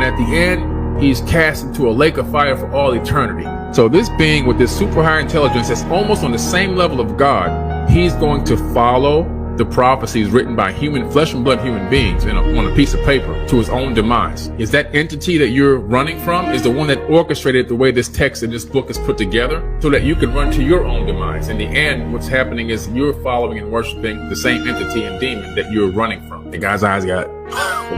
at the end, he's cast into a lake of fire for all eternity. So this being with this super high intelligence that's almost on the same level of God, he's going to follow the prophecies written by flesh and blood human beings on a piece of paper to his own demise. Is that entity that you're running from is the one that orchestrated the way this text in this book is put together so that you can run to your own demise. In the end, what's happening is you're following and worshiping the same entity and demon that you're running from. The guy's eyes got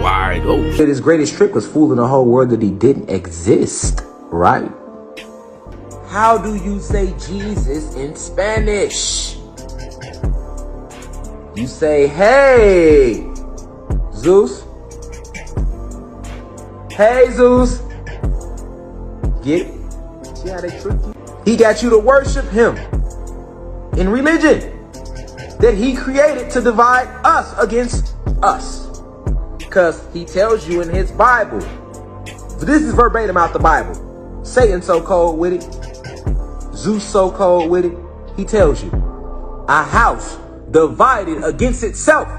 wide open. His greatest trick was fooling the whole world that he didn't exist, right? How do you say Jesus in Spanish? You say, hey, Zeus. Hey, Zeus. Get it? See how they trick you? He got you to worship him in religion that he created to divide us against us. Because he tells you in his Bible, this is verbatim out the Bible. Satan so cold with it. Zeus so cold with it. He tells you, a house divided against itself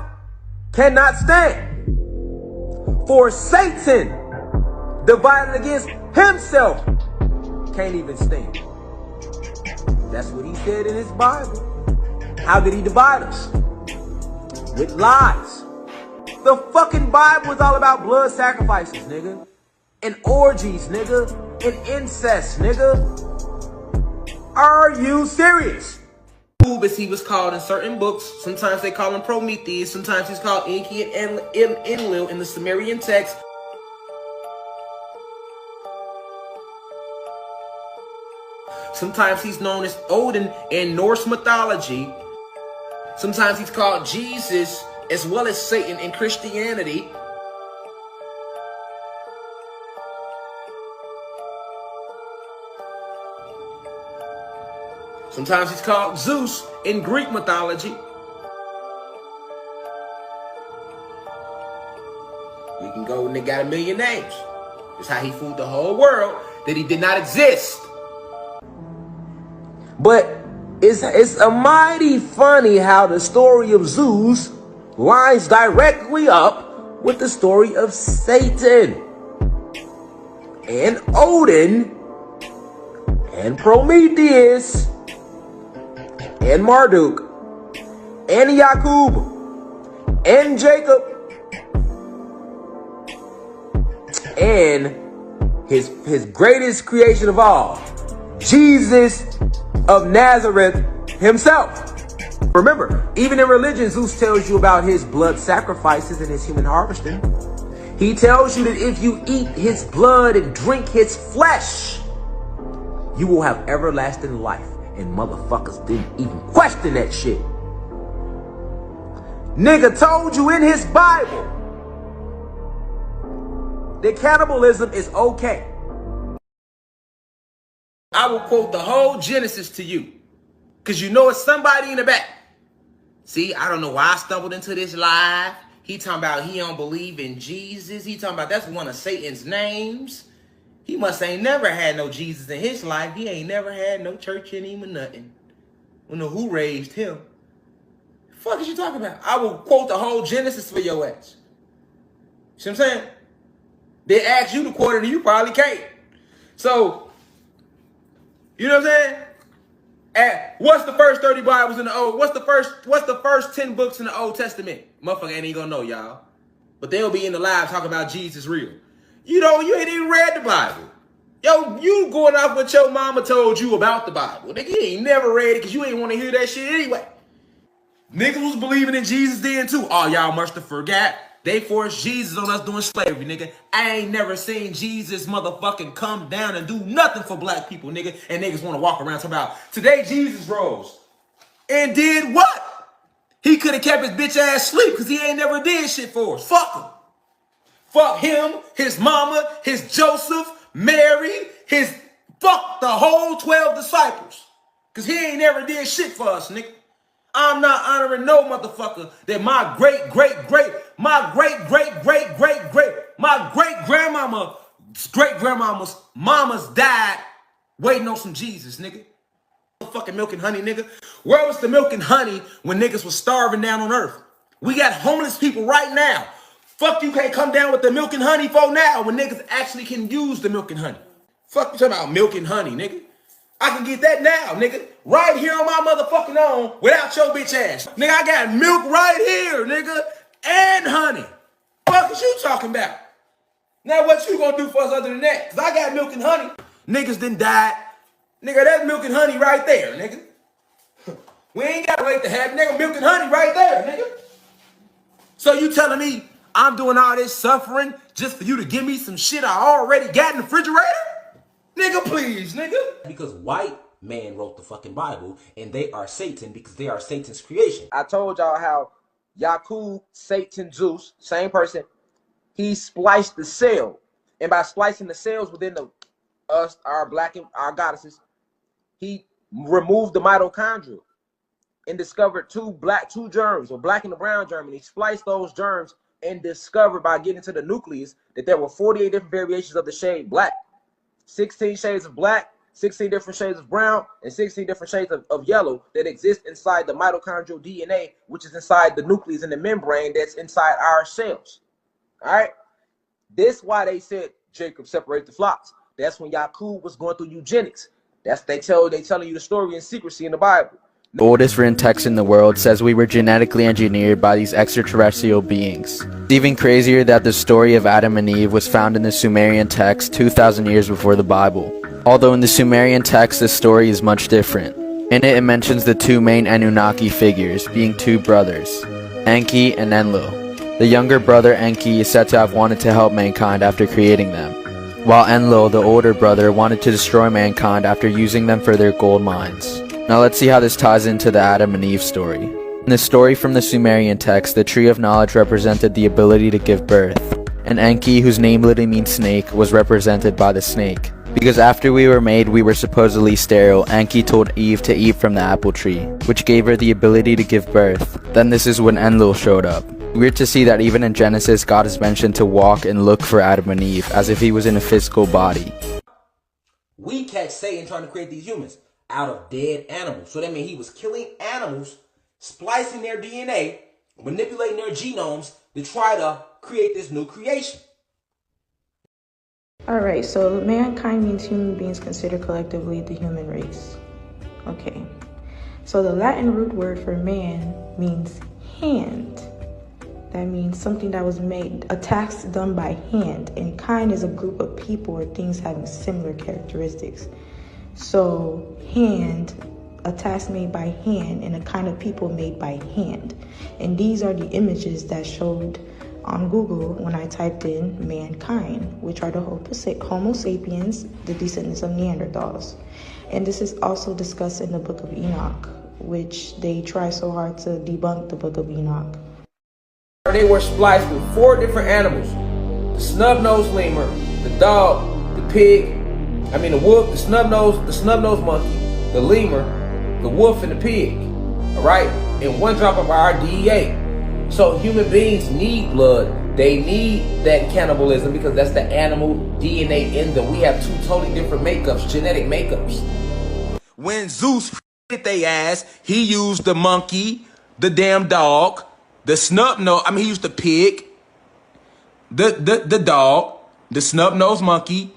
cannot stand. For Satan divided against himself can't even stand. That's what he said in his Bible. How did he divide us? With lies. The fucking Bible is all about blood sacrifices, nigga. And orgies, nigga. And incest, nigga. Are you serious? As he was called in certain books. Sometimes they call him Prometheus. Sometimes he's called Enki and Enlil in the Sumerian text. Sometimes he's known as Odin in Norse mythology. Sometimes he's called Jesus as well as Satan in Christianity. Sometimes he's called Zeus in Greek mythology. We can go and they got a million names. It's how he fooled the whole world that he did not exist. But it's a mighty funny how the story of Zeus lines directly up with the story of Satan and Odin and Prometheus and Marduk and Yakub and Jacob and his greatest creation of all, Jesus of Nazareth himself. Remember, even in religion, Zeus tells you about his blood sacrifices and his human harvesting. He tells you that if you eat his blood and drink his flesh, you will have everlasting life. And motherfuckers didn't even question that shit. Nigga told you in his Bible that cannibalism is okay. I will quote the whole Genesis to you, because you know it's somebody in the back. See, I don't know why I stumbled into this live. He talking about he don't believe in Jesus. He talking about that's one of Satan's names. He must ain't never had no Jesus in his life. He ain't never had no church in him or nothing. We know who raised him. The fuck is you talking about? I will quote the whole Genesis for your ass. See what I'm saying? They asked you to quote it and you probably can't. So, you know what I'm saying? What's the first 30 Bibles in the Old? What's the first 10 books in the Old Testament? Motherfucker ain't gonna know, y'all. But they'll be in the live talking about Jesus real. You ain't even read the Bible. Yo, you going off what your mama told you about the Bible. Nigga, you ain't never read it because you ain't want to hear that shit anyway. Niggas was believing in Jesus then too. Oh, y'all must have forgot. They forced Jesus on us doing slavery, nigga. I ain't never seen Jesus motherfucking come down and do nothing for black people, nigga. And niggas want to walk around talking about, today Jesus rose. And did what? He could have kept his bitch ass asleep because he ain't never did shit for us. Fuck him. Fuck him, his mama, his Joseph, Mary, fuck the whole 12 disciples. Because he ain't never did shit for us, nigga. I'm not honoring no motherfucker that my great-grandmama's mamas died waiting on some Jesus, nigga. Fucking milk and honey, nigga. Where was the milk and honey when niggas was starving down on earth? We got homeless people right now Fuck you can't come down with the milk and honey for now when niggas actually can use the milk and honey. Fuck you talking about milk and honey, nigga. I can get that now, nigga. Right here on my motherfucking own without your bitch ass. Nigga, I got milk right here, nigga. And honey. Fuck is you talking about? Now what you gonna do for us other than that? Cause I got milk and honey. Niggas done died. Nigga, that's milk and honey right there, nigga. We ain't gotta wait to have nigga milk and honey right there, nigga. So you telling me I'm doing all this suffering just for you to give me some shit I already got in the refrigerator? Nigga, please, nigga. Because white man wrote the fucking Bible, and they are Satan because they are Satan's creation. I told y'all how Yakub, Satan, Zeus, same person, he spliced the cell. And by splicing the cells within our goddesses, he removed the mitochondria and discovered two germs, or black and the brown germ, and he spliced those germs and discovered by getting to the nucleus that there were 48 different variations of the shade black, 16 shades of black, 16 different shades of brown, and 16 different shades of yellow that exist inside the mitochondrial DNA, which is inside the nucleus and the membrane that's inside our cells. All right? This why they said Jacob separate the flocks. That's when Yakub was going through eugenics. That's they telling you the story in secrecy in the Bible. The oldest written text in the world says we were genetically engineered by these extraterrestrial beings. It's even crazier that the story of Adam and Eve was found in the Sumerian text 2,000 years before the Bible. Although in the Sumerian text this story is much different. In it mentions the two main Anunnaki figures, being two brothers, Enki and Enlil. The younger brother Enki is said to have wanted to help mankind after creating them, while Enlil, the older brother, wanted to destroy mankind after using them for their gold mines. Now let's see how this ties into the Adam and Eve story. In the story from the Sumerian text, the tree of knowledge represented the ability to give birth, and Enki, whose name literally means snake, was represented by the snake. Because after we were made, we were supposedly sterile, Enki told Eve to eat from the apple tree, which gave her the ability to give birth. Then this is when Enlil showed up. Weird to see that even in Genesis, God is mentioned to walk and look for Adam and Eve, as if he was in a physical body. We catch Satan trying to create these humans out of dead animals. So that means he was killing animals, splicing their DNA, manipulating their genomes to try to create this new creation. Alright, so mankind means human beings considered collectively the human race. Okay, so the Latin root word for man means hand. That means something that was made, a task done by hand. And kind is a group of people or things having similar characteristics. So hand, a task made by hand, and a kind of people made by hand. And these are the images that showed on Google when I typed in mankind, which are the Homo sapiens, the descendants of Neanderthals. And this is also discussed in the Book of Enoch, which they try so hard to debunk the Book of Enoch. They were spliced with 4 different animals: the snub-nosed lemur, the dog, the pig, the wolf, the snub-nosed monkey, the lemur, the wolf, and the pig. All right, and 1 drop of our DEA. So human beings need blood. They need that cannibalism because that's the animal DNA in them. We have 2 totally different makeups, genetic makeups. When Zeus created they ass, he used the monkey, the damn dog, the he used the pig, the dog, the snub-nosed monkey,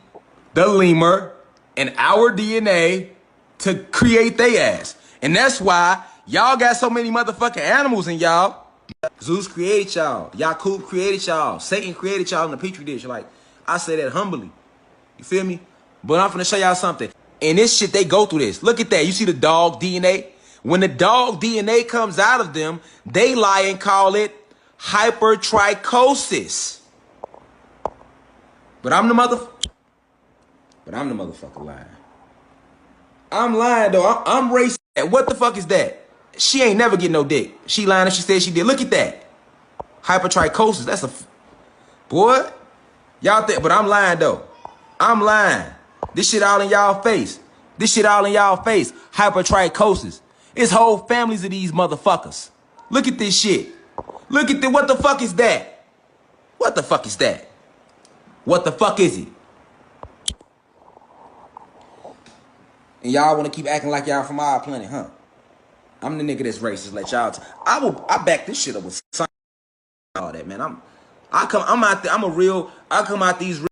the lemur, and our DNA to create they ass. And that's why y'all got so many motherfucking animals in y'all. Zeus created y'all. Yakub created y'all. Satan created y'all in the petri dish. Like, I say that humbly. You feel me? But I'm finna show y'all something. And this shit, they go through this. Look at that. You see the dog DNA? When the dog DNA comes out of them, they lie and call it hypertrichosis. But I'm the motherfucker lying. I'm lying though. I'm racist. What the fuck is that? She ain't never get no dick. She lying if she said she did. Look at that. Hypertrichosis. That's a boy. Y'all think, but I'm lying though. I'm lying. This shit all in y'all face. Hypertrichosis. It's whole families of these motherfuckers. Look at this shit. Look at what the fuck is that? What the fuck is that? What the fuck is it? And y'all want to keep acting like y'all from our planet, huh? I'm the nigga that's racist. Let y'all. I back this shit up with all that, man. I'm out there. I come out these